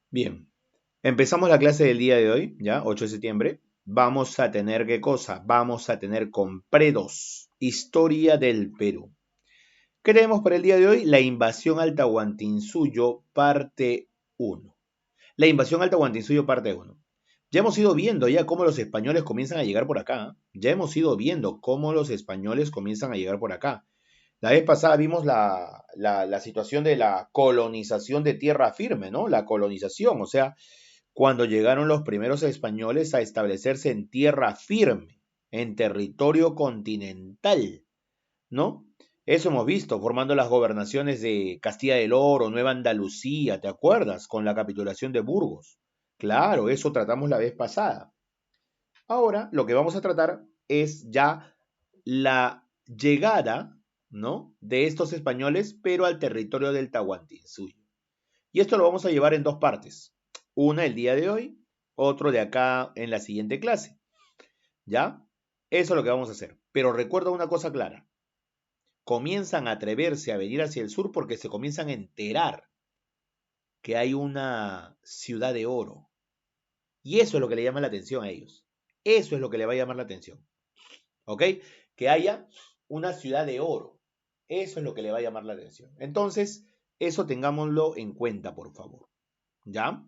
Bien, empezamos la clase del día de hoy, ya, 8 de septiembre. Vamos a tener, ¿qué cosa? Vamos a tener Compredos, Historia del Perú. ¿Qué tenemos para el día de hoy? La invasión al Tahuantinsuyo, parte uno. La invasión al Tahuantinsuyo, parte uno. Ya hemos ido viendo ya cómo los españoles comienzan a llegar por acá. Ya hemos ido viendo cómo los españoles comienzan a llegar por acá. La vez pasada vimos la situación de la colonización de tierra firme, ¿no? La colonización, o sea, cuando llegaron los primeros españoles a establecerse en tierra firme, en territorio continental, ¿no? Eso hemos visto, formando las gobernaciones de Castilla del Oro, Nueva Andalucía, ¿te acuerdas? Con la capitulación de Burgos. Claro, eso tratamos la vez pasada. Ahora lo que vamos a tratar es ya la llegada, ¿no? De estos españoles, pero al territorio del Tahuantinsuyo. Y esto lo vamos a llevar en dos partes. Una el día de hoy, otro de acá en la siguiente clase. ¿Ya? Eso es lo que vamos a hacer. Pero recuerda una cosa clara. Comienzan a atreverse a venir hacia el sur porque se comienzan a enterar que hay una ciudad de oro. Y eso es lo que le llama la atención a ellos. Eso es lo que le va a llamar la atención. ¿Ok? Que haya una ciudad de oro. Eso es lo que le va a llamar la atención. Entonces, eso tengámoslo en cuenta, por favor. ¿Ya?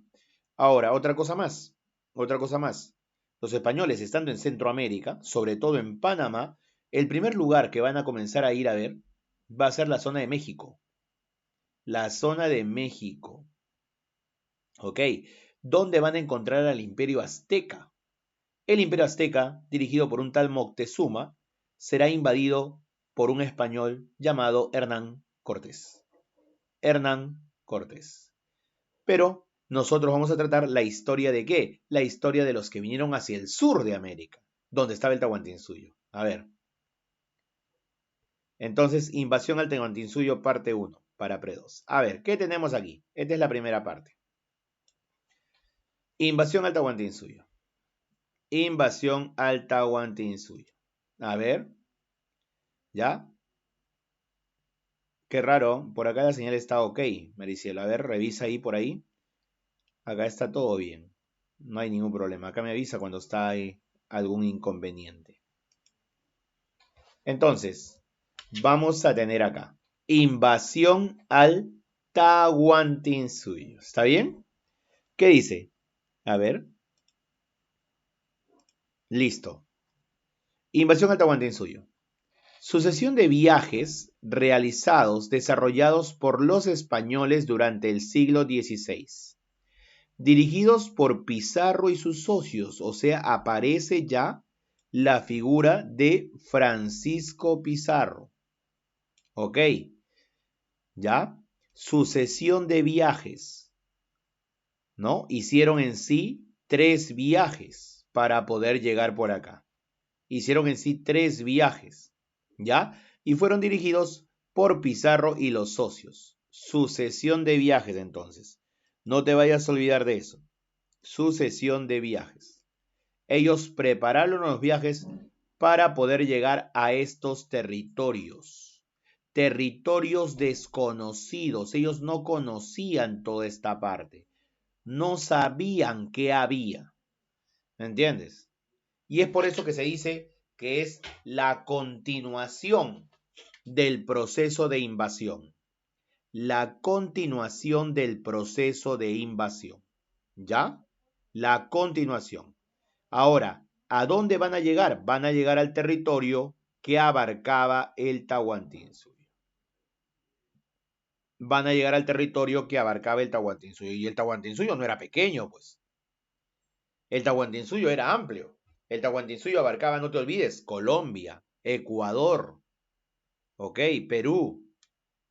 Ahora, otra cosa más. Otra cosa más. Los españoles, estando en Centroamérica, sobre todo en Panamá, el primer lugar que van a comenzar a ir a ver va a ser la zona de México. La zona de México. ¿Ok? ¿Dónde van a encontrar al Imperio Azteca? El Imperio Azteca, dirigido por un tal Moctezuma, será invadido por un español llamado Hernán Cortés. Hernán Cortés. Pero nosotros vamos a tratar la historia de qué? La historia de los que vinieron hacia el sur de América, donde estaba el Tahuantinsuyo. A ver. Entonces, invasión al Tahuantinsuyo, parte uno para Predos. A ver, ¿qué tenemos aquí? Esta es la primera parte. Invasión al Tahuantinsuyo. Invasión al Tahuantinsuyo. A ver, ¿ya? Qué raro, por acá la señal está ok, Maricielo. A ver, revisa ahí por ahí. Acá está todo bien. No hay ningún problema. Acá me avisa cuando está ahí algún inconveniente. Entonces, vamos a tener acá invasión al Tahuantinsuyo. ¿Está bien? ¿Qué dice? A ver. Listo. Invasión al Tahuantinsuyo. Sucesión de viajes realizados, desarrollados por los españoles durante el siglo XVI, dirigidos por Pizarro y sus socios, o sea, aparece ya la figura de Francisco Pizarro. ¿Ok? ¿Ya? Sucesión de viajes, ¿no? Hicieron en sí 3 viajes para poder llegar por acá. Hicieron en sí 3 viajes, ¿ya? Y fueron dirigidos por Pizarro y los socios. Sucesión de viajes, entonces. No te vayas a olvidar de eso. Sucesión de viajes. Ellos prepararon los viajes para poder llegar a estos territorios. Territorios desconocidos. Ellos no conocían toda esta parte. No sabían qué había. ¿Me entiendes? Y es por eso que se dice que es la continuación del proceso de invasión. La continuación del proceso de invasión. ¿Ya? La continuación. Ahora, ¿a dónde van a llegar? Van a llegar al territorio que abarcaba el Tahuantinsuyo. Van a llegar al territorio que abarcaba el Tahuantinsuyo. Y el Tahuantinsuyo no era pequeño, pues. El Tahuantinsuyo era amplio. El Tahuantinsuyo abarcaba, no te olvides, Colombia, Ecuador, ¿ok? Perú.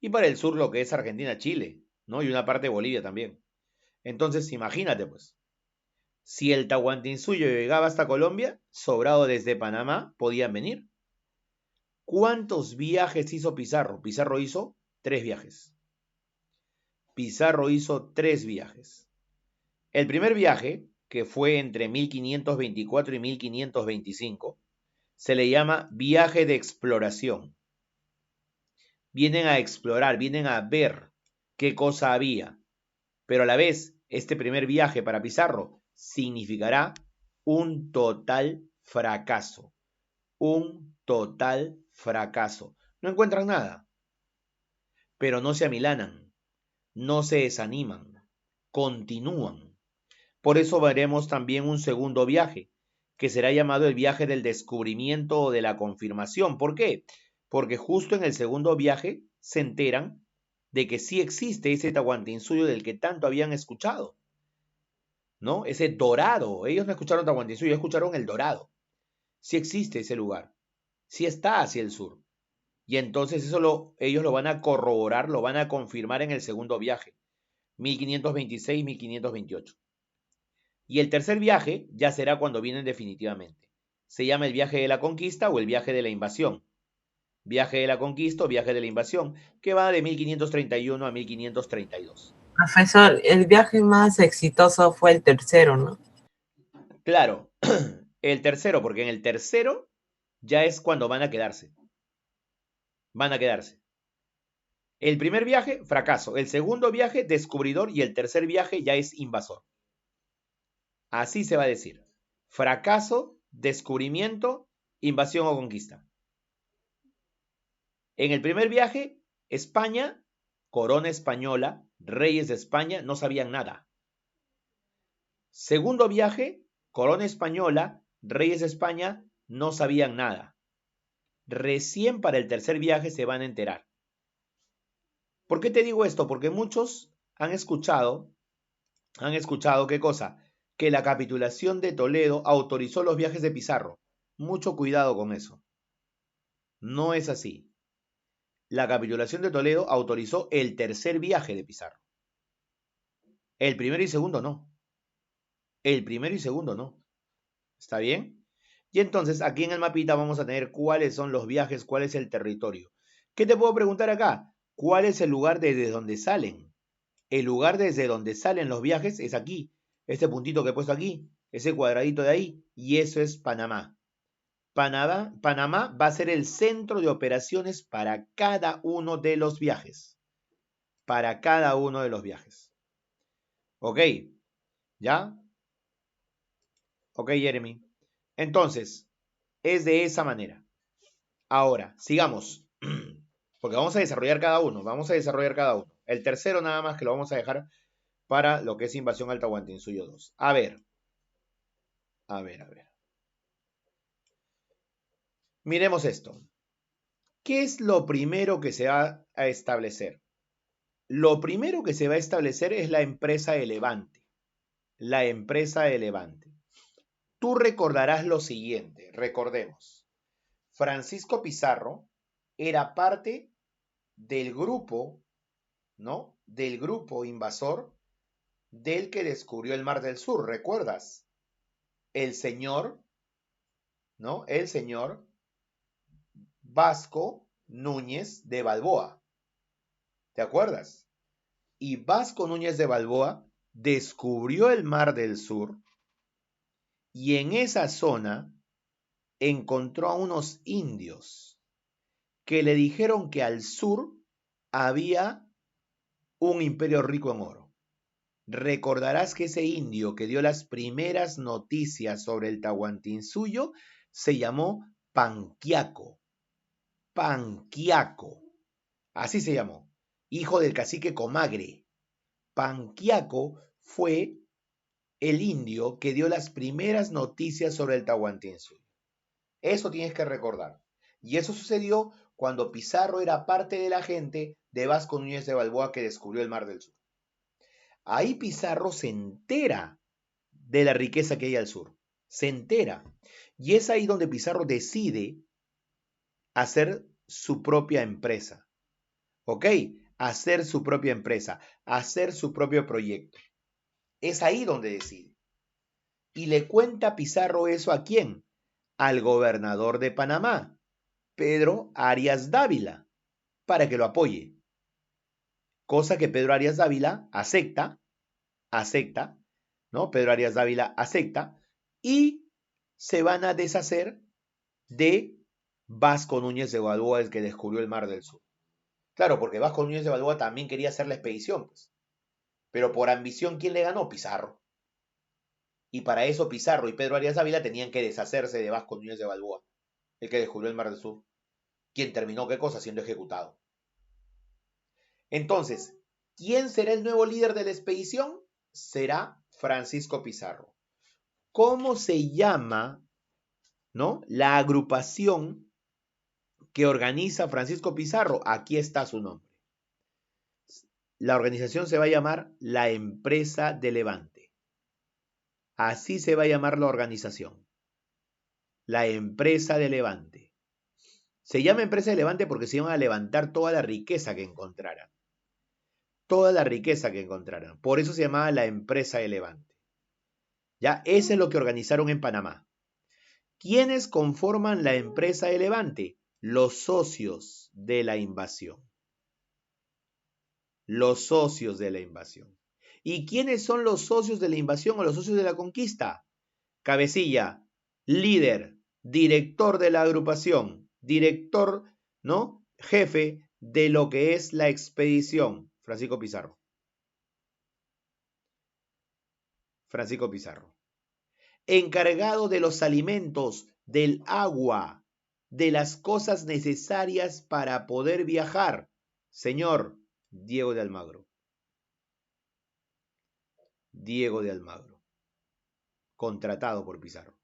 Y para el sur lo que es Argentina, Chile, ¿no? Y una parte de Bolivia también. Entonces, imagínate, pues. Si el Tahuantinsuyo llegaba hasta Colombia, sobrado desde Panamá, podían venir. ¿Cuántos viajes hizo Pizarro? Pizarro hizo 3 viajes. Pizarro hizo 3 viajes. El primer viaje, que fue entre 1524 y 1525, se le llama viaje de exploración. Vienen a explorar, vienen a ver qué cosa había, pero a la vez Este primer viaje para Pizarro significará un total fracaso. Un total fracaso. No encuentran nada, pero no se amilanan, no se desaniman, continúan. Por eso veremos también un segundo viaje, que será llamado el viaje del descubrimiento o de la confirmación. ¿Por qué? Porque justo en el segundo viaje se enteran de que sí existe ese Tahuantinsuyo del que tanto habían escuchado, ¿no? Ese dorado. Ellos no escucharon Tahuantinsuyo, escucharon el dorado. Sí existe ese lugar, sí está hacia el sur. Y entonces ellos lo van a corroborar, lo van a confirmar en el segundo viaje, 1526-1528. Y el tercer viaje ya será cuando vienen definitivamente. Se llama el viaje de la conquista o el viaje de la invasión. Viaje de la conquista o viaje de la invasión, que va de 1531 a 1532. Profesor, el viaje más exitoso fue el tercero, ¿no? Claro, el tercero, porque en el tercero ya es cuando van a quedarse. Van a quedarse. El primer viaje, fracaso. El segundo viaje, descubridor. Y el tercer viaje ya es invasor. Así se va a decir. Fracaso, descubrimiento, invasión o conquista. En el primer viaje, España, corona española, reyes de España, no sabían nada. Segundo viaje, corona española, reyes de España, no sabían nada. Recién para el tercer viaje se van a enterar. ¿Por qué te digo esto? Porque muchos han escuchado, ¿qué cosa? Que la capitulación de Toledo autorizó los viajes de Pizarro. Mucho cuidado con eso. No es así. La capitulación de Toledo autorizó el tercer viaje de Pizarro. El primero y segundo no. El primero y segundo no. ¿Está bien? Y entonces aquí en el mapita vamos a tener cuáles son los viajes, cuál es el territorio. ¿Qué te puedo preguntar acá? ¿Cuál es el lugar desde donde salen? El lugar desde donde salen los viajes es aquí. Este puntito que he puesto aquí, ese cuadradito de ahí, y eso es Panamá. Panamá va a ser el centro de operaciones para cada uno de los viajes. Para cada uno de los viajes. ¿Ok? ¿Ya? Ok, Jeremy. Entonces, es de esa manera. Ahora, sigamos. Porque vamos a desarrollar cada uno. Vamos a desarrollar cada uno. El tercero nada más que lo vamos a dejar para lo que es invasión al Tahuantinsuyo 2. A ver. Miremos esto. ¿Qué es lo primero que se va a establecer? Lo primero que se va a establecer es la empresa de Levante. La empresa de Levante. Tú recordarás lo siguiente. Recordemos. Francisco Pizarro era parte del grupo, ¿no? Del grupo invasor del que descubrió el Mar del Sur. ¿Recuerdas? El señor, ¿no? El señor Vasco Núñez de Balboa. ¿Te acuerdas? Y Vasco Núñez de Balboa descubrió el Mar del Sur y en esa zona encontró a unos indios que le dijeron que al sur había un imperio rico en oro. Recordarás que ese indio que dio las primeras noticias sobre el Tahuantinsuyo se llamó Panquiaco. Panquiaco. Así se llamó. Hijo del cacique Comagre. Panquiaco fue el indio que dio las primeras noticias sobre el Tahuantinsuyo. Eso tienes que recordar. Y eso sucedió cuando Pizarro era parte de la gente de Vasco Núñez de Balboa que descubrió el Mar del Sur. Ahí Pizarro se entera de la riqueza que hay al sur. Se entera. Y es ahí donde Pizarro decide hacer su propia empresa. ¿Ok? Hacer su propia empresa, hacer su propio proyecto. Es ahí donde decide. Y le cuenta Pizarro eso ¿a quién? Al gobernador de Panamá, Pedro Arias Dávila, para que lo apoye. Cosa que Pedro Arias Dávila acepta, ¿no? Pedro Arias Dávila acepta y se van a deshacer de Vasco Núñez de Balboa, el que descubrió el Mar del Sur. Claro, porque Vasco Núñez de Balboa también quería hacer la expedición, pues. Pero por ambición, ¿quién le ganó? Pizarro. Y para eso Pizarro y Pedro Arias Ávila tenían que deshacerse de Vasco Núñez de Balboa, el que descubrió el Mar del Sur, quien terminó, ¿qué cosa?, siendo ejecutado. Entonces, ¿quién será el nuevo líder de la expedición? Será Francisco Pizarro. ¿Cómo se llama, no, la agrupación que organiza Francisco Pizarro? Aquí está su nombre. La organización se va a llamar la Empresa de Levante. Así se va a llamar la organización. La Empresa de Levante. Se llama Empresa de Levante porque se iban a levantar toda la riqueza que encontraran. Toda la riqueza que encontraran. Por eso se llamaba la Empresa de Levante. Ya, eso es lo que organizaron en Panamá. ¿Quiénes conforman la Empresa de Levante? Los socios de la invasión. Los socios de la invasión. ¿Y quiénes son los socios de la invasión o los socios de la conquista? Cabecilla, líder, director de la agrupación, director, ¿no? Jefe de lo que es la expedición, Francisco Pizarro. Francisco Pizarro. Encargado de los alimentos, del agua, de las cosas necesarias para poder viajar, señor Diego de Almagro. Diego de Almagro, contratado por Pizarro.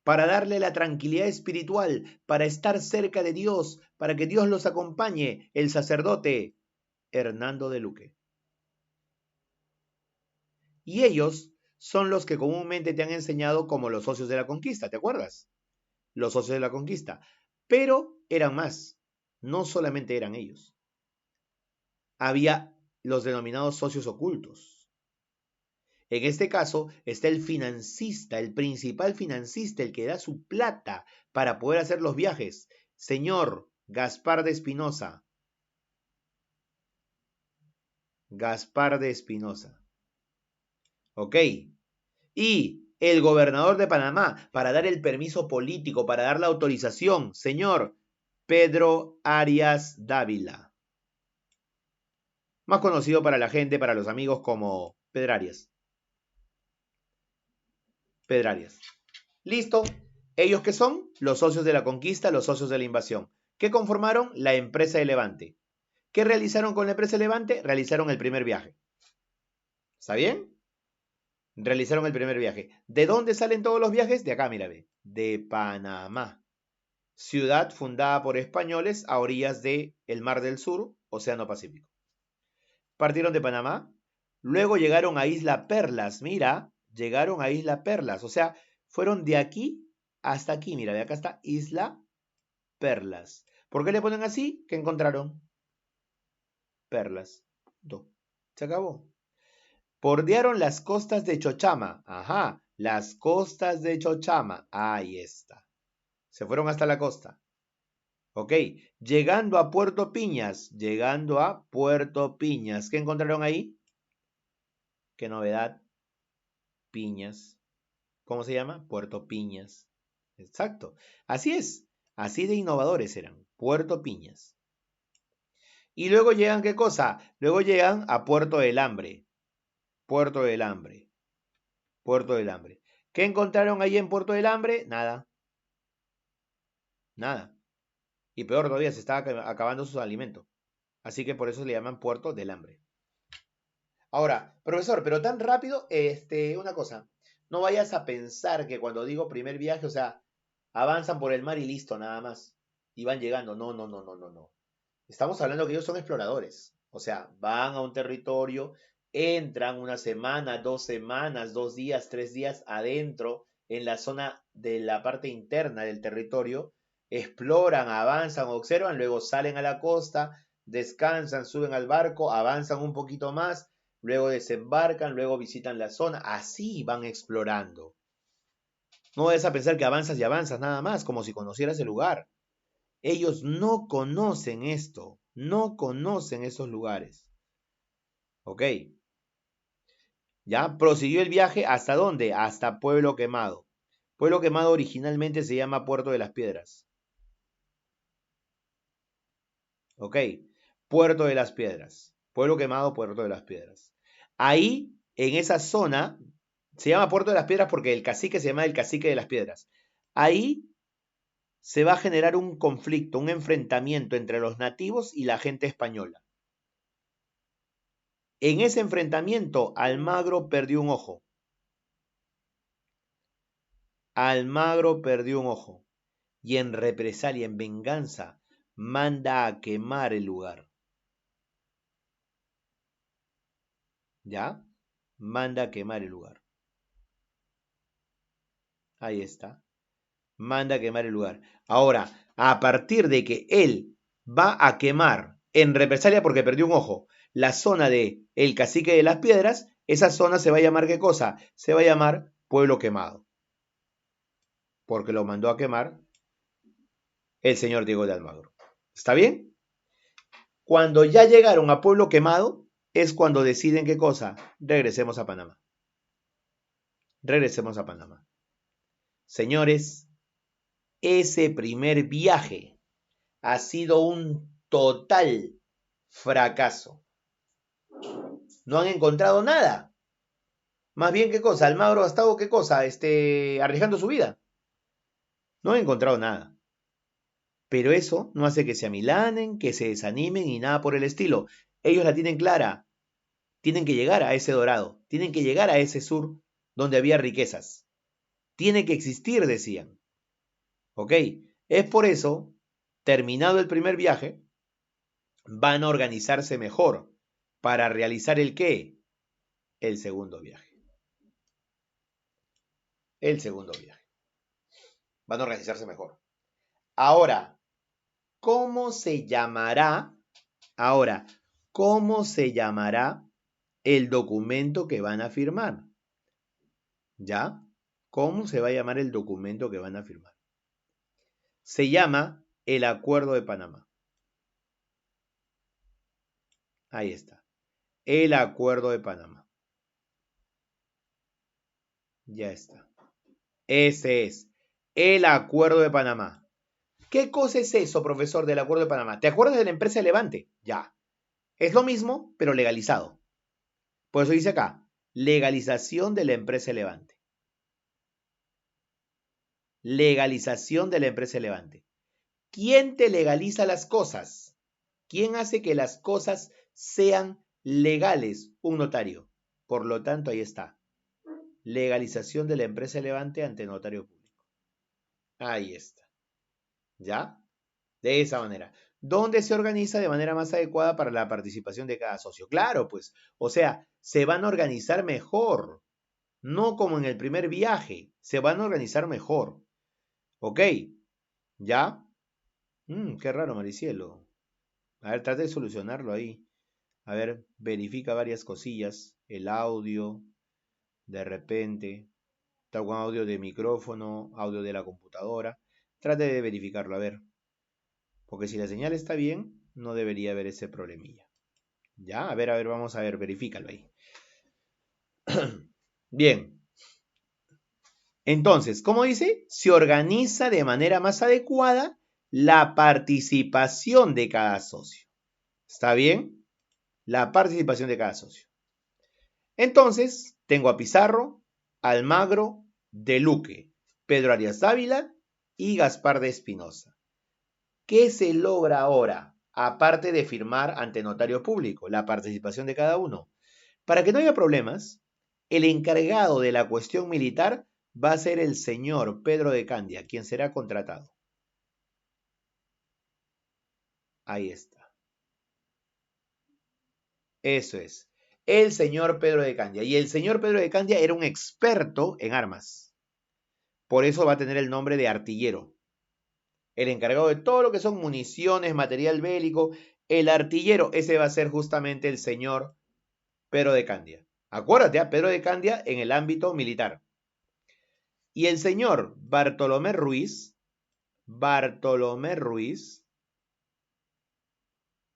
Para darle la tranquilidad espiritual, para estar cerca de Dios, para que Dios los acompañe, el sacerdote Hernando de Luque. Y ellos son los que comúnmente te han enseñado como los socios de la conquista, ¿te acuerdas? Los socios de la conquista. Pero eran más, no solamente eran ellos. Había los denominados socios ocultos. En este caso está el financista, el principal financista, el que da su plata para poder hacer los viajes, señor Gaspar de Espinosa. Gaspar de Espinosa. ¿Ok? Y el gobernador de Panamá, para dar el permiso político, para dar la autorización, señor Pedro Arias Dávila. Más conocido para la gente, para los amigos como Pedrarias. Pedrarias. Listo. ¿Ellos qué son? Los socios de la conquista, los socios de la invasión. ¿Qué conformaron? La Empresa de Levante. ¿Qué realizaron con la Empresa de Levante? Realizaron el primer viaje. ¿Está bien? Realizaron el primer viaje. ¿De dónde salen todos los viajes? De acá, mira, ve. De Panamá. Ciudad fundada por españoles a orillas del Mar del Sur, Océano Pacífico. Partieron de Panamá, luego llegaron a Isla Perlas, mira, llegaron a Isla Perlas, o sea, fueron de aquí hasta aquí, mira, de acá está Isla Perlas. ¿Por qué le ponen así? ¿Qué encontraron? Perlas. Se acabó. Bordearon las costas de Chochama, ajá, las costas de Chochama, ahí está. Se fueron hasta la costa. Ok, llegando a Puerto Piñas, llegando a Puerto Piñas. ¿Qué encontraron ahí? ¿Qué novedad? Piñas. ¿Cómo se llama? Puerto Piñas. Exacto. Así es. Así de innovadores eran. Puerto Piñas. Y luego llegan, ¿qué cosa? Luego llegan a Puerto del Hambre. Puerto del Hambre. Puerto del Hambre. ¿Qué encontraron ahí en Puerto del Hambre? Nada. Nada. Y peor todavía, se estaba acabando sus alimentos. Así que por eso le llaman Puerto del Hambre. Ahora, profesor, pero tan rápido, una cosa, no vayas a pensar que cuando digo primer viaje, o sea, avanzan por el mar y listo, nada más, y van llegando. No, no, no, no, no, no. Estamos hablando que ellos son exploradores, o sea, van a un territorio, entran una semana, 2 semanas, 2 días, 3 días adentro, en la zona de la parte interna del territorio, exploran, avanzan, observan, luego salen a la costa, descansan, suben al barco, avanzan un poquito más, luego desembarcan, luego visitan la zona, así van explorando. No vayas a pensar que avanzas y avanzas nada más, como si conocieras el lugar. Ellos no conocen esto, no conocen esos lugares. ¿Ok? Ya prosiguió el viaje hasta dónde? Hasta Pueblo Quemado. Pueblo Quemado originalmente se llama Puerto de las Piedras. ¿Ok? Puerto de las Piedras. Pueblo Quemado, Puerto de las Piedras. Ahí, en esa zona, se llama Puerto de las Piedras porque el cacique se llama el Cacique de las Piedras. Ahí se va a generar un conflicto, un enfrentamiento entre los nativos y la gente española. En ese enfrentamiento, Almagro perdió un ojo. Almagro perdió un ojo. Y en represalia, en venganza, manda a quemar el lugar. ¿Ya? Manda a quemar el lugar. Ahí está. Manda a quemar el lugar. Ahora, a partir de que él va a quemar, en represalia porque perdió un ojo, la zona de el Cacique de las Piedras, esa zona se va a llamar ¿qué cosa? Se va a llamar Pueblo Quemado. Porque lo mandó a quemar el señor Diego de Almagro. ¿Está bien? Cuando ya llegaron a Pueblo Quemado, es cuando deciden ¿qué cosa? Regresemos a Panamá. Regresemos a Panamá. Señores, ese primer viaje ha sido un total fracaso. No han encontrado nada. Más bien, ¿qué cosa? Almagro ha estado, ¿qué cosa? Arriesgando su vida. No han encontrado nada. Pero eso no hace que se amilanen, que se desanimen y nada por el estilo. Ellos la tienen clara. Tienen que llegar a ese dorado. Tienen que llegar a ese sur donde había riquezas. Tiene que existir, decían. ¿Ok? Es por eso, terminado el primer viaje, van a organizarse mejor para realizar el qué? El segundo viaje. El segundo viaje. Van a organizarse mejor. Ahora, ¿cómo se llamará? Ahora, ¿cómo se llamará el documento que van a firmar? ¿Ya? ¿Cómo se va a llamar el documento que van a firmar? Se llama el Acuerdo de Panamá. Ahí está. El Acuerdo de Panamá. Ya está. Ese es el Acuerdo de Panamá. ¿Qué cosa es eso, profesor, del Acuerdo de Panamá? ¿Te acuerdas de la empresa Levante? Ya. Es lo mismo, pero legalizado. Por eso dice acá, legalización de la empresa Levante. Legalización de la empresa Levante. ¿Quién te legaliza las cosas? ¿Quién hace que las cosas sean legales? Un notario. Por lo tanto, ahí está. Legalización de la empresa Levante ante notario público. Ahí está. ¿Ya? De esa manera. ¿Dónde se organiza de manera más adecuada para la participación de cada socio? Claro, pues. O sea, se van a organizar mejor. No como en el primer viaje. Se van a organizar mejor. ¿Ok? ¿Ya? Qué raro, Maricielo. A ver, trata de solucionarlo ahí. A ver, verifica varias cosillas. El audio, de repente. Está con audio de micrófono, audio de la computadora. Trate de verificarlo, a ver. Porque si la señal está bien, no debería haber ese problemilla. Ya, a ver, vamos a ver, verifícalo ahí. Bien. Entonces, ¿cómo dice? Se organiza de manera más adecuada la participación de cada socio. ¿Está bien? La participación de cada socio. Entonces, tengo a Pizarro, Almagro, De Luque, Pedro Arias Dávila y Gaspar de Espinosa. ¿Qué se logra ahora? Aparte de firmar ante notario público, la participación de cada uno. Para que no haya problemas, el encargado de la cuestión militar va a ser el señor Pedro de Candia, quien será contratado. Ahí está. Eso es. El señor Pedro de Candia. Y el señor Pedro de Candia era un experto en armas. Por eso va a tener el nombre de artillero. El encargado de todo lo que son municiones, material bélico, el artillero, ese va a ser justamente el señor Pedro de Candia. Acuérdate, a Pedro de Candia en el ámbito militar. Y el señor Bartolomé Ruiz,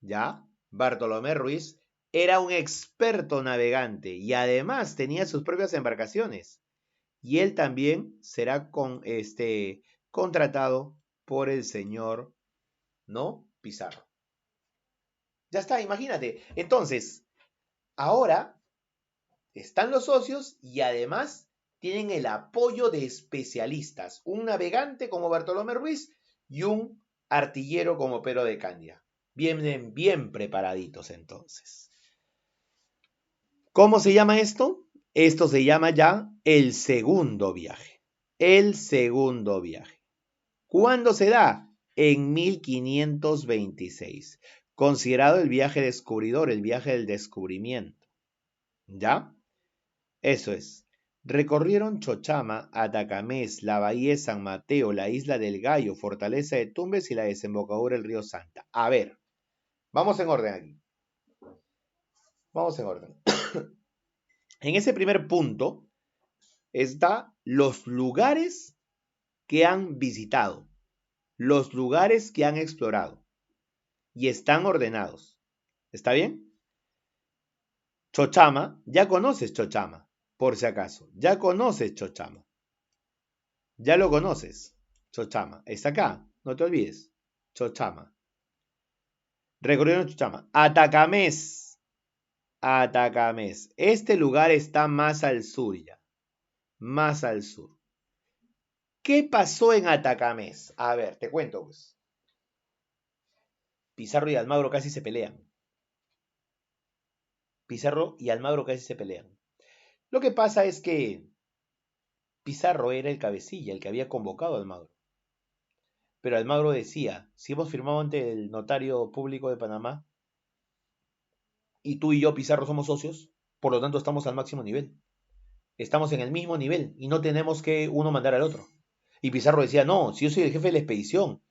¿ya? Bartolomé Ruiz era un experto navegante y además tenía sus propias embarcaciones. Y él también será contratado por el señor, ¿no? Pizarro. Ya está, imagínate. Entonces, ahora están los socios y además tienen el apoyo de especialistas, un navegante como Bartolomé Ruiz y un artillero como Pero de Candia. Vienen bien preparaditos entonces. ¿Cómo se llama esto? Esto se llama ya el segundo viaje. El segundo viaje. ¿Cuándo se da? En 1526. Considerado el viaje descubridor, el viaje del descubrimiento. ¿Ya? Eso es. Recorrieron Chochama, Atacamés, la bahía de San Mateo, la isla del Gallo, Fortaleza de Tumbes y la desembocadura del río Santa. A ver, vamos en orden aquí. Vamos en orden. En ese primer punto está los lugares que han visitado, los lugares que han explorado y están ordenados. ¿Está bien? Chochama, ya conoces Chochama, por si acaso. Ya conoces Chochama. Ya lo conoces. Chochama. Está acá, no te olvides. Chochama. Recorrieron Chochama. Atacamés. Atacamés. Este lugar está más al sur ya. Más al sur. ¿Qué pasó en Atacamés? A ver, te cuento pues. Pizarro y Almagro casi se pelean. Pizarro y Almagro casi se pelean. Lo que pasa es que Pizarro era el cabecilla, el que había convocado a Almagro. Pero Almagro decía, si hemos firmado ante el notario público de Panamá y tú y yo, Pizarro, somos socios, por lo tanto estamos al máximo nivel. Estamos en el mismo nivel y no tenemos que uno mandar al otro. Y Pizarro decía, no, si yo soy el jefe de la expedición,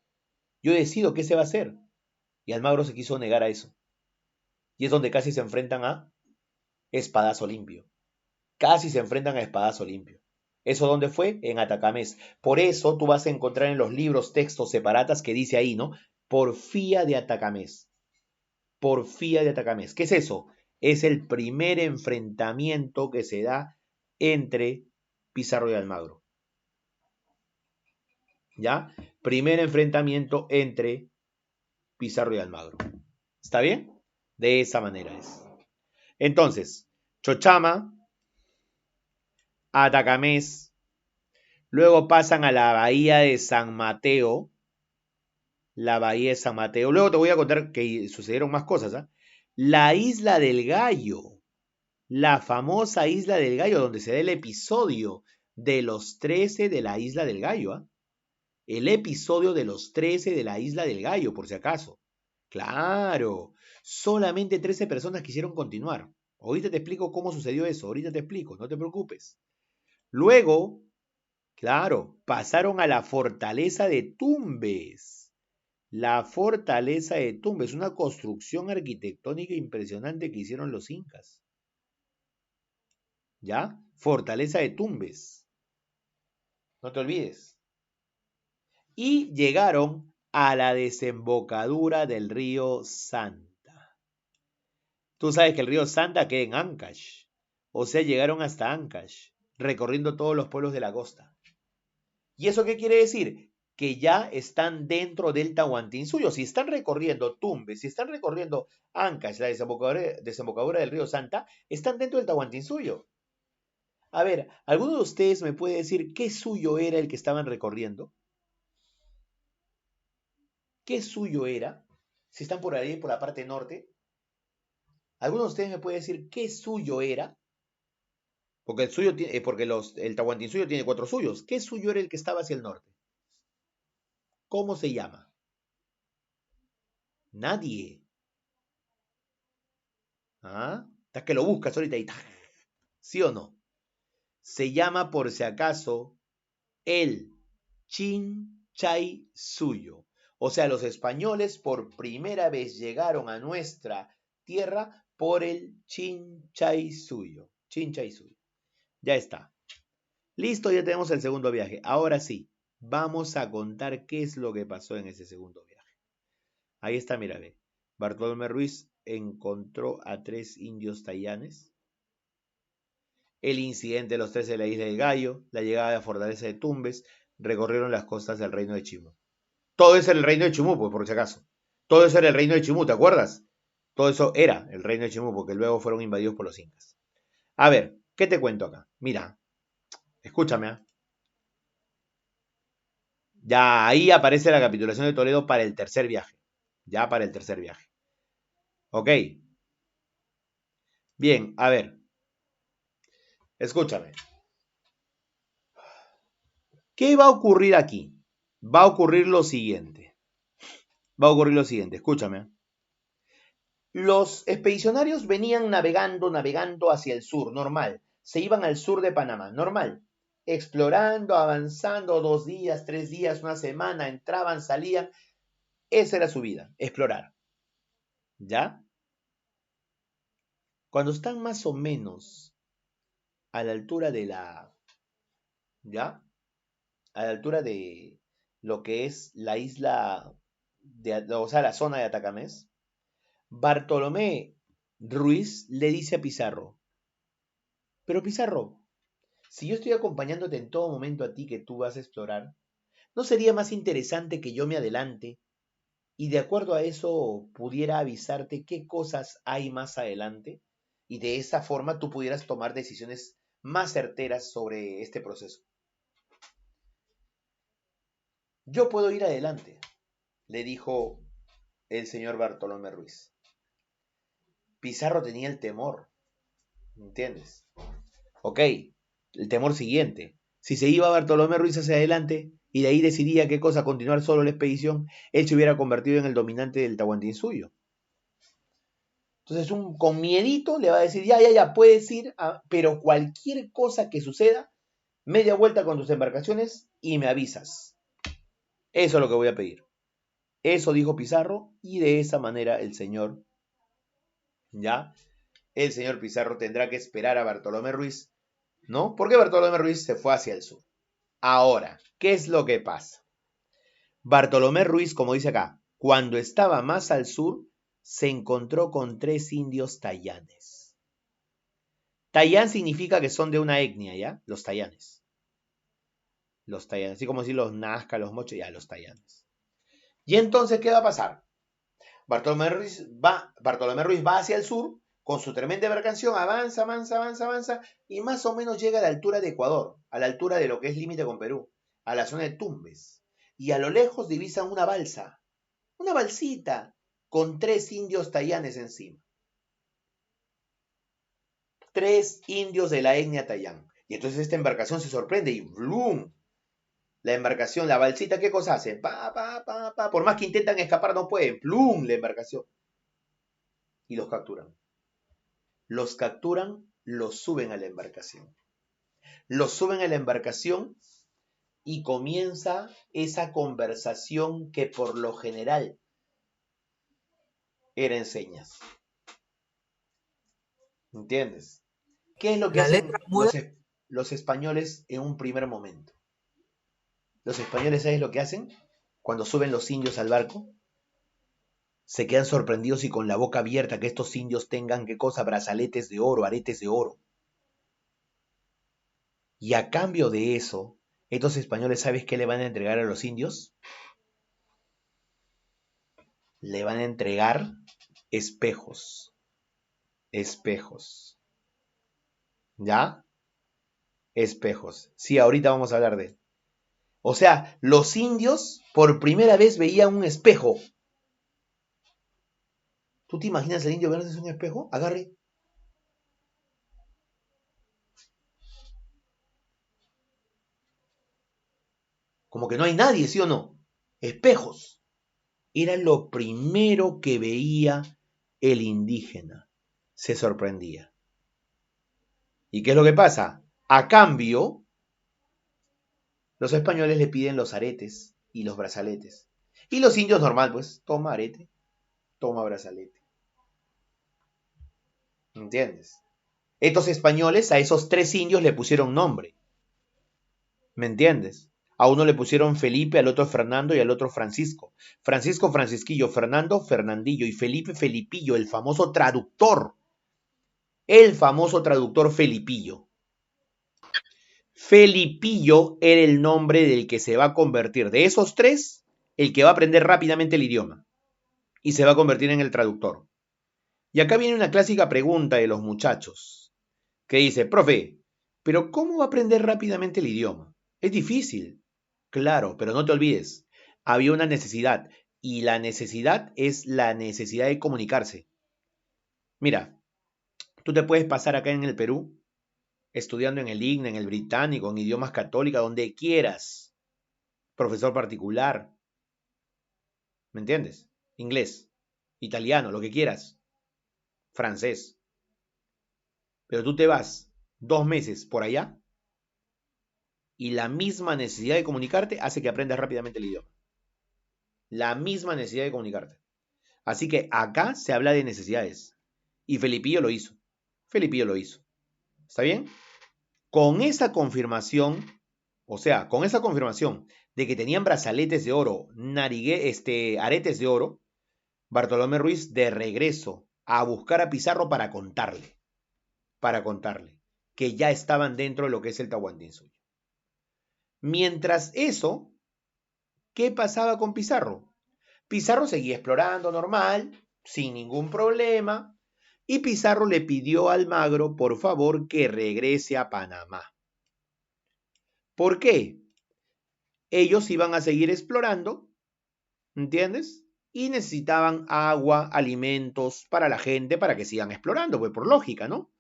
yo decido qué se va a hacer. Y Almagro se quiso negar a eso. Y es donde casi se enfrentan a espadazo limpio. Casi se enfrentan a espadazo limpio. ¿Eso dónde fue? En Atacamés. Por eso tú vas a encontrar en los libros textos separatas que dice ahí, ¿no? Porfía de Atacamés. Porfía de Atacamés. ¿Qué es eso? Es el primer enfrentamiento que se da entre Pizarro y Almagro. ¿Ya? Primer enfrentamiento entre Pizarro y Almagro. ¿Está bien? De esa manera es. Entonces, Chochama, Atacamés, luego pasan a la bahía de San Mateo, la bahía de San Mateo. Luego te voy a contar que sucedieron más cosas. ¿Eh? La isla del Gallo, la famosa isla del Gallo, donde se da el episodio de los 13 de la isla del Gallo. ¿Eh? El episodio de los 13 de la isla del Gallo, por si acaso. Claro, solamente 13 personas quisieron continuar. Ahorita te explico cómo sucedió eso, ahorita te explico, no te preocupes. Luego, claro, pasaron a la fortaleza de Tumbes. La fortaleza de Tumbes, una construcción arquitectónica impresionante que hicieron los incas. ¿Ya? Fortaleza de Tumbes. No te olvides. Y llegaron a la desembocadura del río Santa. Tú sabes que el río Santa queda en Ancash. O sea, llegaron hasta Ancash, recorriendo todos los pueblos de la costa. ¿Y eso qué quiere decir? Que ya están dentro del Tahuantinsuyo. Si están recorriendo Tumbes, si están recorriendo Ancash, la desembocadura del río Santa, están dentro del Tahuantinsuyo. A ver, ¿alguno de ustedes me puede decir qué suyo era el que estaban recorriendo? ¿Qué suyo era? Si están por ahí, por la parte norte. ¿Alguno de ustedes me puede decir qué suyo era? Porque el suyo tiene, el Tahuantinsuyo tiene 4 suyos. ¿Qué suyo era el que estaba hacia el norte? ¿Cómo se llama? Nadie. ¿Ah? Hasta que lo buscas ahorita y ¿sí o no? Se llama, por si acaso, el Chinchay Suyo. O sea, los españoles por primera vez llegaron a nuestra tierra por el Chinchay Suyo. Chinchay Suyo. Ya está. Listo, ya tenemos el segundo viaje. Ahora sí, vamos a contar qué es lo que pasó en ese segundo viaje. Ahí está, mira, ve. Bartolomé Ruiz encontró a 3 indios tayanes. El incidente de los 13 de la isla del Gallo, la llegada de la fortaleza de Tumbes, recorrieron las costas del reino de Chimú. Todo eso era el reino de Chimú, pues, por si acaso. Todo eso era el reino de Chimú, ¿te acuerdas? Todo eso era el reino de Chimú, porque luego fueron invadidos por los incas. A ver, ¿qué te cuento acá? Mira, escúchame. Ya ahí aparece la capitulación de Toledo para el tercer viaje. Ya para el tercer viaje. Ok. Bien, a ver. Escúchame. ¿Qué va a ocurrir aquí? Va a ocurrir lo siguiente. Escúchame. Los expedicionarios venían navegando hacia el sur, normal. Se iban al sur de Panamá, normal. Explorando, avanzando 2 días, 3 días, una semana, entraban, salían. Esa era su vida, explorar. ¿Ya? Cuando están más o menos a la altura de ¿ya? A la altura de lo que es la isla, o sea, la zona de Atacamés, Bartolomé Ruiz le dice a Pizarro, pero Pizarro, si yo estoy acompañándote en todo momento a ti que tú vas a explorar, ¿no sería más interesante que yo me adelante y de acuerdo a eso pudiera avisarte qué cosas hay más adelante? Y de esa forma tú pudieras tomar decisiones más certeras sobre este proceso. Yo puedo ir adelante, le dijo el señor Bartolomé Ruiz. Pizarro tenía el temor, ¿entiendes? Ok, el temor siguiente. Si se iba Bartolomé Ruiz hacia adelante y de ahí decidía qué cosa continuar solo la expedición, él se hubiera convertido en el dominante del Tahuantinsuyo. Entonces, con miedito le va a decir, ya, puedes ir, pero cualquier cosa que suceda, media vuelta con tus embarcaciones y me avisas. Eso es lo que voy a pedir. Eso dijo Pizarro y de esa manera el señor Pizarro tendrá que esperar a Bartolomé Ruiz, ¿no? Porque Bartolomé Ruiz se fue hacia el sur. Ahora, ¿qué es lo que pasa? Bartolomé Ruiz, como dice acá, cuando estaba más al sur, se encontró con 3 indios tayanes. Tayán significa que son de una etnia, ¿ya? Los tayanes. Los tayanes, así como decir los nazca, los mochos, ya, los tayanes. Y entonces, ¿qué va a pasar? Bartolomé Ruiz va hacia el sur con su tremenda embarcación, avanza, y más o menos llega a la altura de Ecuador, a la altura de lo que es límite con Perú, a la zona de Tumbes. Y a lo lejos divisan una balsa, una balsita, con 3 indios tayanes encima. 3 indios de la etnia tayán. Y entonces esta embarcación se sorprende y ¡blum! La embarcación, la balsita, ¿qué cosa hace? Por más que intentan escapar, no pueden. ¡Plum! La embarcación. Y los capturan. Los capturan, los suben a la embarcación. Los suben a la embarcación y comienza esa conversación que por lo general era en señas. ¿Entiendes? ¿Qué es lo que La hacen letra muda. los españoles en un primer momento? Los españoles, ¿sabes lo que hacen? Cuando suben los indios al barco, se quedan sorprendidos y con la boca abierta que estos indios tengan, ¿qué cosa? Brazaletes de oro, aretes de oro. Y a cambio de eso, estos españoles, ¿sabes qué le van a entregar a los indios? Le van a entregar espejos. Espejos. ¿Ya? Espejos. Sí, ahorita vamos a hablar de él. O sea, los indios por primera vez veían un espejo. ¿Tú te imaginas el indio verse un espejo? Agarre. Como que no hay nadie, ¿sí o no? Espejos. Era lo primero que veía el indígena. Se sorprendía. ¿Y qué es lo que pasa? A cambio, los españoles le piden los aretes y los brazaletes. Y los indios normal, pues, toma arete, toma brazalete. ¿Entiendes? Estos españoles a esos 3 indios le pusieron nombre. ¿Me entiendes? A uno le pusieron Felipe, al otro Fernando y al otro Francisco. Francisco, Francisquillo, Fernando, Fernandillo y Felipe, Felipillo, el famoso traductor. El famoso traductor Felipillo. Felipillo era el nombre del que se va a convertir. De esos 3, el que va a aprender rápidamente el idioma. Y se va a convertir en el traductor. Y acá viene una clásica pregunta de los muchachos. que dice, profe, pero ¿cómo va a aprender rápidamente el idioma? Es difícil. Claro, pero no te olvides, había una necesidad y la necesidad es la necesidad de comunicarse. Mira, tú te puedes pasar acá en el Perú estudiando en el IGNA, en el británico, en idiomas católicos, donde quieras, profesor particular, ¿me entiendes? Inglés, italiano, lo que quieras, francés. Pero tú te vas 2 meses por allá y la misma necesidad de comunicarte hace que aprendas rápidamente el idioma. La misma necesidad de comunicarte. Así que acá se habla de necesidades. Y Felipillo lo hizo. Felipillo lo hizo. ¿Está bien? Con esa confirmación, o sea, con esa confirmación de que tenían brazaletes de oro, aretes de oro, Bartolomé Ruiz de regreso a buscar a Pizarro para contarle que ya estaban dentro de lo que es el Tahuantinsuyo. Mientras eso, ¿qué pasaba con Pizarro? Pizarro seguía explorando normal, sin ningún problema, y Pizarro le pidió a Almagro, por favor, que regrese a Panamá. ¿Por qué? Ellos iban a seguir explorando, ¿entiendes? Y necesitaban agua, alimentos para la gente para que sigan explorando, pues por lógica, ¿no?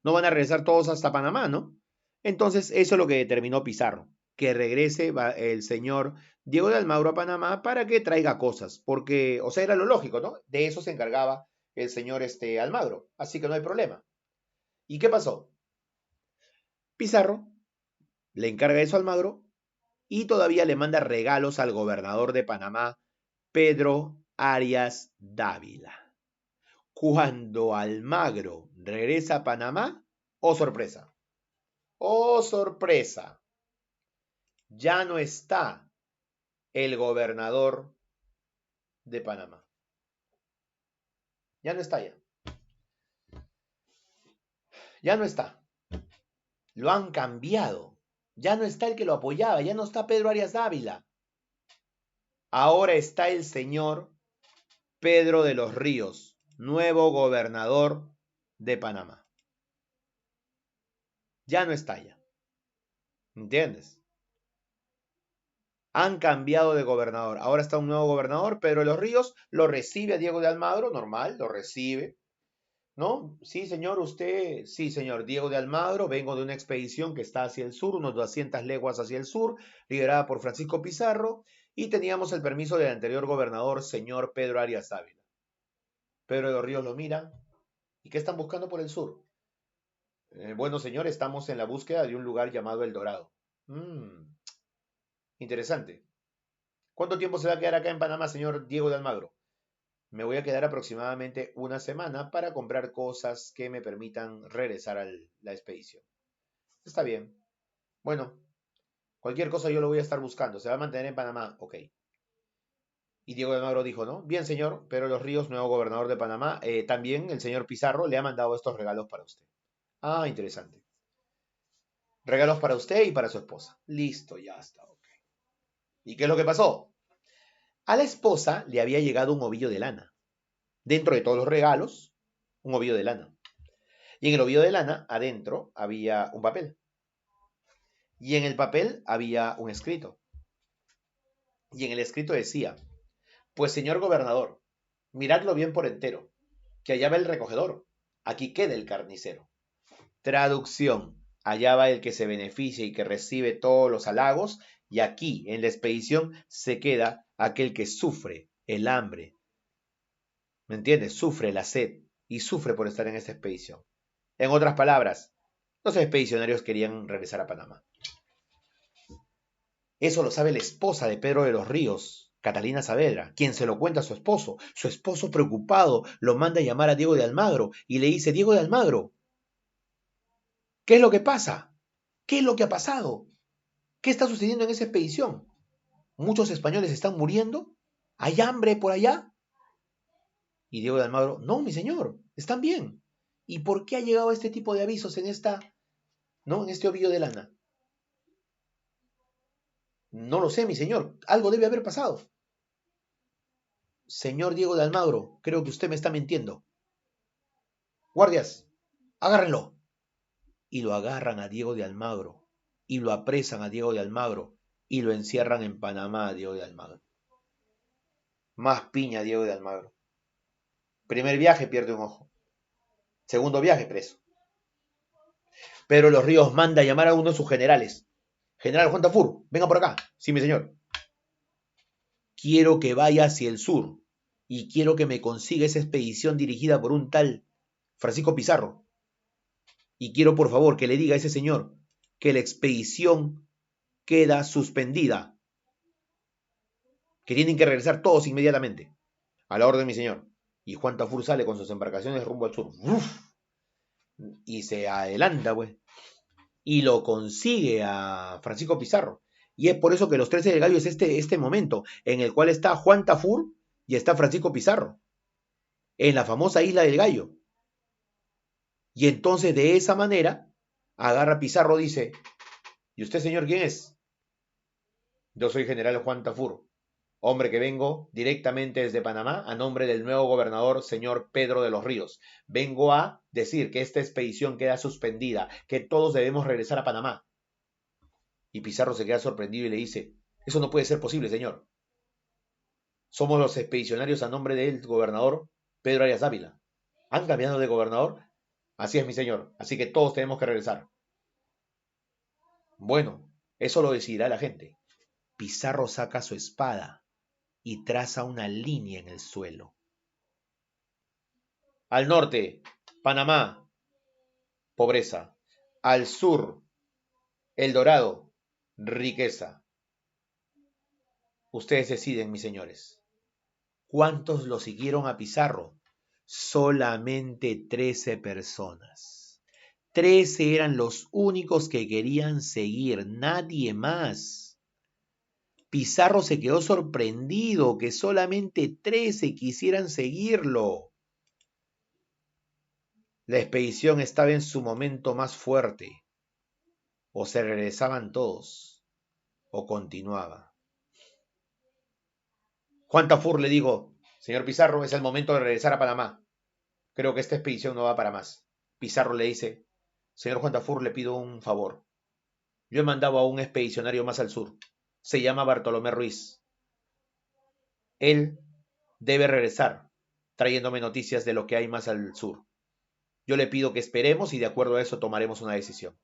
No van a regresar todos hasta Panamá, ¿no? Entonces, eso es lo que determinó Pizarro, que regrese el señor Diego de Almagro a Panamá para que traiga cosas, porque, o sea, era lo lógico, ¿no? De eso se encargaba el señor Almagro, así que no hay problema. ¿Y qué pasó? Pizarro le encarga eso a Almagro y todavía le manda regalos al gobernador de Panamá, Pedro Arias Dávila. Cuando Almagro regresa a Panamá, ¡oh sorpresa! ¡Oh sorpresa! Ya no está el gobernador de Panamá. Ya no está ya. Ya no está. Lo han cambiado. Ya no está el que lo apoyaba. Ya no está Pedro Arias Dávila. Ahora está el señor Pedro de los Ríos, nuevo gobernador de Panamá. Ya no está ya. ¿Entiendes? Han cambiado de gobernador. Ahora está un nuevo gobernador, Pedro de los Ríos. Lo recibe a Diego de Almagro, normal, lo recibe. ¿No? Sí, señor, usted, sí, señor, Diego de Almagro, vengo de una expedición que está hacia el sur, unos 200 leguas hacia el sur, liderada por Francisco Pizarro, y teníamos el permiso del anterior gobernador, señor Pedro Arias Ávila. Pedro de los Ríos lo mira, ¿y qué están buscando por el sur? Bueno, señor, estamos en la búsqueda de un lugar llamado El Dorado. Interesante. ¿Cuánto tiempo se va a quedar acá en Panamá, señor Diego de Almagro? Me voy a quedar aproximadamente una semana para comprar cosas que me permitan regresar a la expedición. Está bien. Bueno, cualquier cosa yo lo voy a estar buscando. Se va a mantener en Panamá. Ok. Y Diego de Almagro dijo, ¿no? Bien, señor, pero Los Ríos, nuevo gobernador de Panamá, también el señor Pizarro le ha mandado estos regalos para usted. Ah, interesante. Regalos para usted y para su esposa. Listo, ya está. Ok. ¿Y qué es lo que pasó? A la esposa le había llegado un ovillo de lana. Dentro de todos los regalos, un ovillo de lana. Y en el ovillo de lana, adentro, había un papel. Y en el papel había un escrito. Y en el escrito decía, pues señor gobernador, miradlo bien por entero, que allá va el recogedor, aquí queda el carnicero. Traducción, allá va el que se beneficia y que recibe todos los halagos, y aquí, en la expedición, se queda aquel que sufre el hambre. ¿Me entiendes? Sufre la sed y sufre por estar en esta expedición. En otras palabras, los expedicionarios querían regresar a Panamá. Eso lo sabe la esposa de Pedro de los Ríos, Catalina Saavedra, quien se lo cuenta a su esposo. Su esposo, preocupado, lo manda a llamar a Diego de Almagro y le dice, Diego de Almagro, ¿qué es lo que pasa? ¿Qué es lo que ha pasado? ¿Qué está sucediendo en esa expedición? ¿Muchos españoles están muriendo? ¿Hay hambre por allá? Y Diego de Almagro, no, mi señor, están bien. ¿Y por qué ha llegado este tipo de avisos en en este ovillo de lana? No lo sé, mi señor, algo debe haber pasado. Señor Diego de Almagro, creo que usted me está mintiendo. Guardias, agárrenlo. y lo agarran a Diego de Almagro y lo apresan a Diego de Almagro y lo encierran en Panamá a Diego de Almagro. Más piña Diego de Almagro. Primer viaje pierde un ojo. Segundo viaje preso. Pedro de los Ríos manda a llamar a uno de sus generales. General Juan Tafur, venga por acá. Sí, mi señor. Quiero que vaya hacia el sur y quiero que me consiga esa expedición dirigida por un tal Francisco Pizarro. Y quiero, por favor, que le diga a ese señor que la expedición queda suspendida. Que tienen que regresar todos inmediatamente. A la orden, mi señor. Y Juan Tafur sale con sus embarcaciones rumbo al sur. ¡Uf! Y se adelanta, pues. Y lo consigue a Francisco Pizarro. Y es por eso que los 13 del Gallo es este momento en el cual está Juan Tafur y está Francisco Pizarro. En la famosa isla del Gallo. Y entonces de esa manera agarra Pizarro, dice, ¿y usted, señor, quién es? Yo soy general Juan Tafur, hombre que vengo directamente desde Panamá a nombre del nuevo gobernador, señor Pedro de los Ríos. Vengo a decir que esta expedición queda suspendida, que todos debemos regresar a Panamá. Y Pizarro se queda sorprendido y le dice, eso no puede ser posible, señor. Somos los expedicionarios a nombre del gobernador Pedro Arias Dávila. ¿Han cambiado de gobernador? Así es, mi señor. Así que todos tenemos que regresar. Bueno, eso lo decidirá la gente. Pizarro saca su espada y traza una línea en el suelo. Al norte, Panamá, pobreza. Al sur, El Dorado, riqueza. Ustedes deciden, mis señores. ¿Cuántos lo siguieron a Pizarro? Solamente 13 personas. 13 eran los únicos que querían seguir, nadie más. Pizarro se quedó sorprendido que solamente 13 quisieran seguirlo. La expedición estaba en su momento más fuerte. O se regresaban todos, o continuaba. Juan Tafur le dijo, señor Pizarro, es el momento de regresar a Panamá. Creo que esta expedición no va para más. Pizarro le dice, señor Juan Tafur, le pido un favor. Yo he mandado a un expedicionario más al sur. Se llama Bartolomé Ruiz. Él debe regresar, trayéndome noticias de lo que hay más al sur. Yo le pido que esperemos y de acuerdo a eso tomaremos una decisión.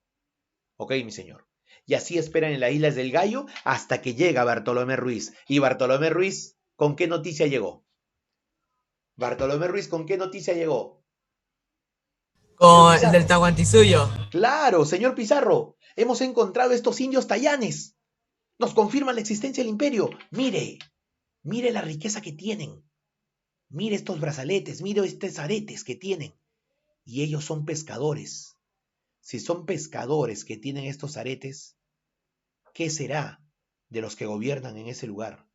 Ok, mi señor. Y así esperan en las Islas del Gallo hasta que llega Bartolomé Ruiz. ¿Y Bartolomé Ruiz con qué noticia llegó? Bartolomé Ruiz, ¿con qué noticia llegó? Señor Con el del Pizarro. Tahuantinsuyo. Claro, señor Pizarro. Hemos encontrado estos indios tayanes. Nos confirman la existencia del imperio. Mire, mire la riqueza que tienen. Mire estos brazaletes, mire estos aretes que tienen. Y ellos son pescadores. Si son pescadores que tienen estos aretes, ¿qué será de los que gobiernan en ese lugar?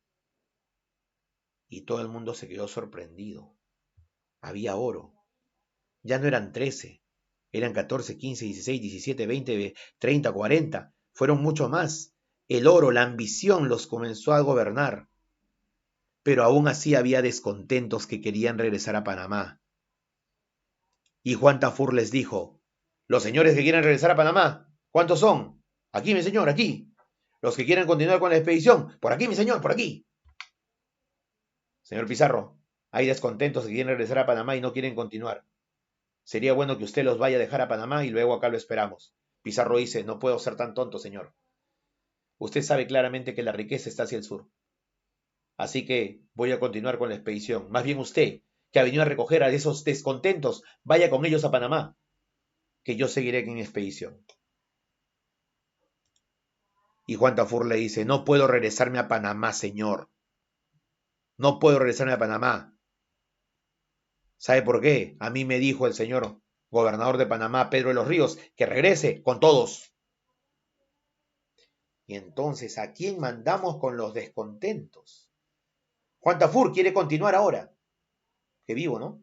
Y todo el mundo se quedó sorprendido. Había oro. Ya no eran 13, eran 14, 15, 16, 17, 20, 30, 40. Fueron mucho más. El oro, la ambición los comenzó a gobernar. Pero aún así había descontentos que querían regresar a Panamá. Y Juan Tafur les dijo, los señores que quieren regresar a Panamá, ¿cuántos son? Aquí, mi señor, aquí. Los que quieren continuar con la expedición, por aquí, mi señor, por aquí. Señor Pizarro, hay descontentos que quieren regresar a Panamá y no quieren continuar. Sería bueno que usted los vaya a dejar a Panamá y luego acá lo esperamos. Pizarro dice, no puedo ser tan tonto, señor. Usted sabe claramente que la riqueza está hacia el sur. Así que voy a continuar con la expedición. Más bien usted, que ha venido a recoger a esos descontentos, vaya con ellos a Panamá, que yo seguiré en expedición. Y Juan Tafur le dice, no puedo regresarme a Panamá, señor. No puedo regresarme a Panamá. ¿Sabe por qué? A mí me dijo el señor gobernador de Panamá, Pedro de los Ríos, que regrese con todos. Y entonces, ¿a quién mandamos con los descontentos? Juan Tafur quiere continuar ahora. Qué vivo, ¿no?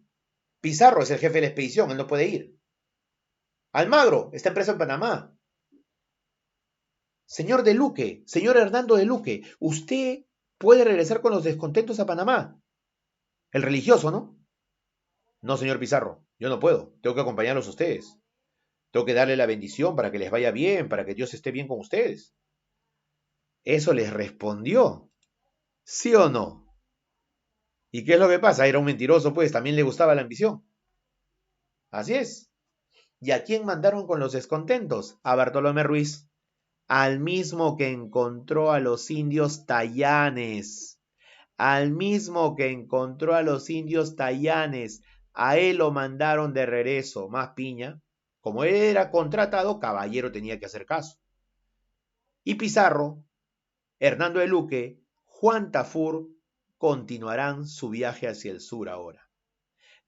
Pizarro es el jefe de la expedición, él no puede ir. Almagro está preso en Panamá. Señor de Luque, señor Hernando de Luque, usted puede regresar con los descontentos a Panamá. El religioso, ¿no? No, señor Pizarro, yo no puedo, tengo que acompañarlos a ustedes. Tengo que darle la bendición para que les vaya bien, para que Dios esté bien con ustedes. Eso les respondió, ¿sí o no? ¿Y qué es lo que pasa? Era un mentiroso, pues también le gustaba la ambición. Así es. ¿Y a quién mandaron con los descontentos? A Bartolomé Ruiz, al mismo que encontró a los indios tayanes, al mismo que encontró a los indios tayanes, a él lo mandaron de regreso, más piña. Como él era contratado, caballero tenía que hacer caso. Y Pizarro, Hernando de Luque, Juan Tafur continuarán su viaje hacia el sur ahora.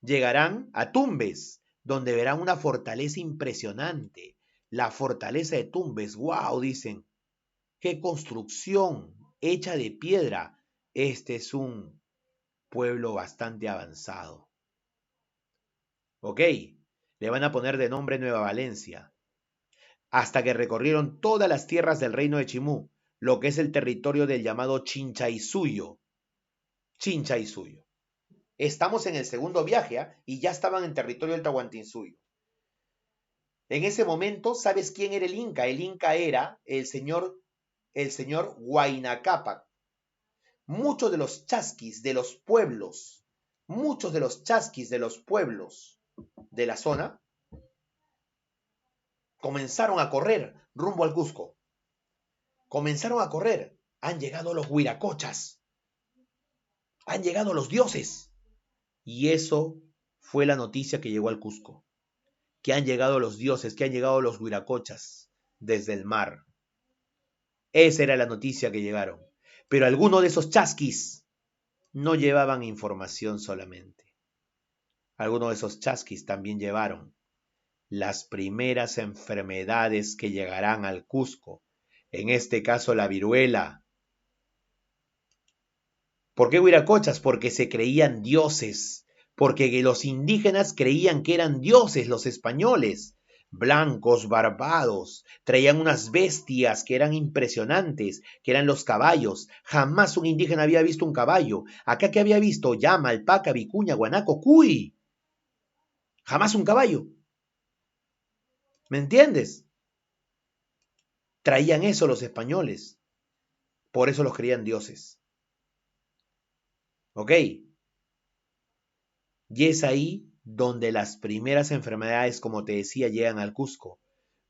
Llegarán a Tumbes, donde verán una fortaleza impresionante. La fortaleza de Tumbes, wow, dicen, qué construcción hecha de piedra. Este es un pueblo bastante avanzado. Ok, le van a poner de nombre Nueva Valencia, hasta que recorrieron todas las tierras del reino de Chimú, lo que es el territorio del llamado Chinchaysuyo. Chinchaysuyo. Estamos en el segundo viaje, ¿eh? Y ya estaban en territorio del Tahuantinsuyo. En ese momento, ¿sabes quién era el Inca? El Inca era el señor Huayna Cápac. Muchos de los chasquis de los pueblos, muchos de los chasquis de los pueblos de la zona comenzaron a correr rumbo al Cusco. Comenzaron a correr. Han llegado los huiracochas. Han llegado los dioses. Y eso fue la noticia que llegó al Cusco. Que han llegado los dioses, que han llegado los huiracochas desde el mar. Esa era la noticia que llegaron. Pero algunos de esos chasquis no llevaban información solamente. Algunos de esos chasquis también llevaron las primeras enfermedades que llegarán al Cusco. En este caso la viruela. ¿Por qué huiracochas? Porque se creían dioses. Porque los indígenas creían que eran dioses los españoles. Blancos, barbados, traían unas bestias que eran impresionantes, que eran los caballos. Jamás un indígena había visto un caballo. Acá que había visto llama, alpaca, vicuña, guanaco, cuy. Jamás un caballo. ¿Me entiendes? Traían eso los españoles. Por eso los creían dioses. ¿Ok? Y es ahí donde las primeras enfermedades, como te decía, llegan al Cusco.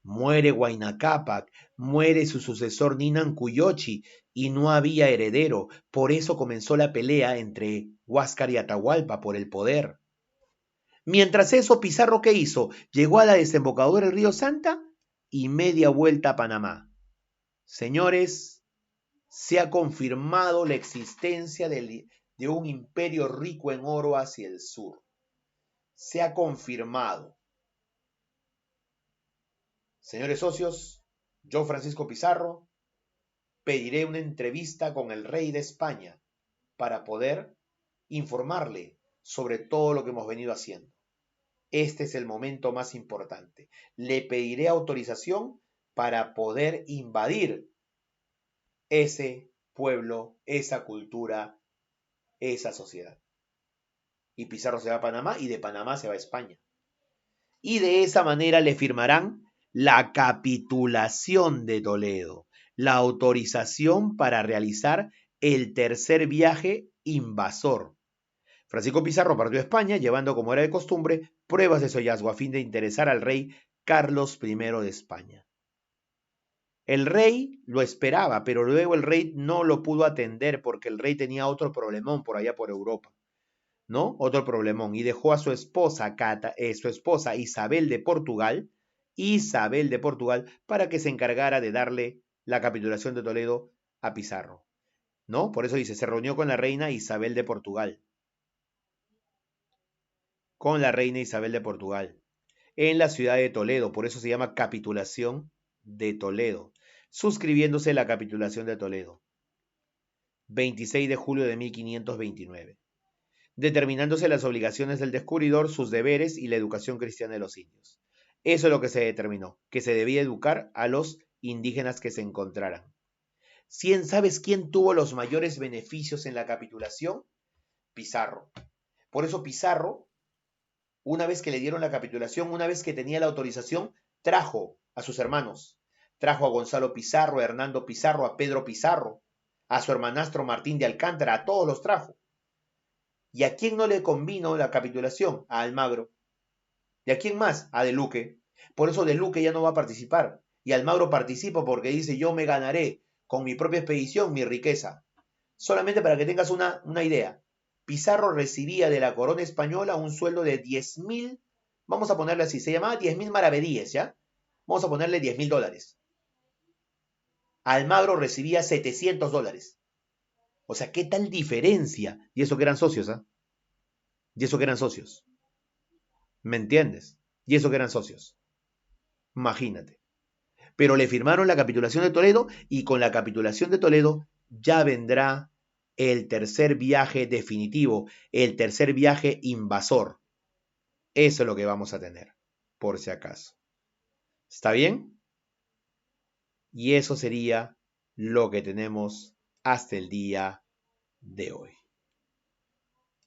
Muere Huayna Cápac, muere su sucesor Ninan Cuyochi y no había heredero. Por eso comenzó la pelea entre Huáscar y Atahualpa por el poder. Mientras eso, Pizarro, ¿qué hizo? Llegó a la desembocadura del río Santa y media vuelta a Panamá. Señores, se ha confirmado la existencia de un imperio rico en oro hacia el sur. Se ha confirmado. Señores socios, yo, Francisco Pizarro, pediré una entrevista con el rey de España para poder informarle sobre todo lo que hemos venido haciendo. Este es el momento más importante. Le pediré autorización para poder invadir ese pueblo, esa cultura, esa sociedad. Y Pizarro se va a Panamá y de Panamá se va a España. Y de esa manera le firmarán la capitulación de Toledo, la autorización para realizar el tercer viaje invasor. Francisco Pizarro partió a España llevando, como era de costumbre, pruebas de su hallazgo a fin de interesar al rey Carlos I de España. El rey lo esperaba, pero luego el rey no lo pudo atender porque el rey tenía otro problemón por allá por Europa, ¿no? Otro problemón. Y dejó a su esposa, Isabel de Portugal, para que se encargara de darle la capitulación de Toledo a Pizarro, ¿no? Por eso dice, se reunió con la reina Isabel de Portugal. Con la reina Isabel de Portugal, en la ciudad de Toledo, por eso se llama capitulación de Toledo, suscribiéndose la capitulación de Toledo, 26 de julio de 1529, determinándose las obligaciones del descubridor, sus deberes y la educación cristiana de los indios. Eso es lo que se determinó, que se debía educar a los indígenas que se encontraran. ¿Sabes quién tuvo los mayores beneficios en la capitulación? Pizarro. Por eso Pizarro, una vez que le dieron la capitulación, una vez que tenía la autorización, trajo a sus hermanos. Trajo a Gonzalo Pizarro, a Hernando Pizarro, a Pedro Pizarro, a su hermanastro Martín de Alcántara, a todos los trajo. ¿Y a quién no le convino la capitulación? A Almagro. ¿Y a quién más? A De Luque. Por eso De Luque ya no va a participar. Y Almagro participa porque dice, yo me ganaré con mi propia expedición mi riqueza. Solamente para que tengas una idea. Pizarro recibía de la corona española un sueldo de 10.000, vamos a ponerle así, se llamaba 10.000 maravedíes, ¿ya? Vamos a ponerle 10.000 dólares. Almagro recibía 700 dólares. O sea, ¿qué tal diferencia? Y eso que eran socios, ¿ah? Y eso que eran socios. ¿Me entiendes? Y eso que eran socios. Imagínate. Pero le firmaron la capitulación de Toledo y con la capitulación de Toledo ya vendrá el tercer viaje definitivo, el tercer viaje invasor. Eso es lo que vamos a tener, por si acaso. ¿Está bien? Y eso sería lo que tenemos hasta el día de hoy.